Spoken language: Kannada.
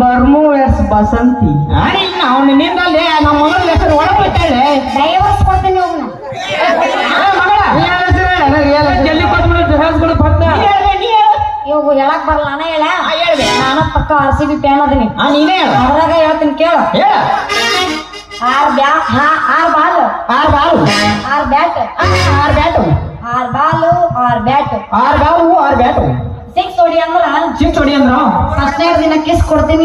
ಬರ್ಮೋಯರ್ಸ್ ಬಸಂತಿ. ಅವನು ನಿಂದಲ್ಲಿ ನಮ್ಮ ಮಗಳ ಹೆಸರು ಒಳಪಟ್ಟೆ ಡೈವರ್ಸ್ ಕೊಡ್ತೀನಿ ಅವ್ನ. ಜಲ್ದಿ ಕೊಟ್ಬಿಡು ಹೇಳ್ಸ್ಬಿಡು ಭಕ್ತ. ಇವಾಗ ಹೇಳಕ್ ಬರಲ್ಲ ನಾನೇ ಹೇಳ. ಹೇಳ್ದೆ ನಾನು ಪಕ್ಕ RCB ಫ್ಯಾನ್ ಅದೀನಿ. ನೀನೇ ಹೇಳು. ಅದ್ರಾಗ ಹೇಳ್ತೀನಿ ಕೇಳು. ಹೇಳ or ball or ball or bat or bat or ball or bat or ಬಾವು ಆರ್ ಬ್ಯಾಟು 6 ಹೊಡಿ ಅಂದ್ರ 6 ಹೊಡಿ ಅಂದ್ರ ಫಸ್ಟ್ ದಿನ ಕಿಸ್ ಕೊಡ್ತೀನಿ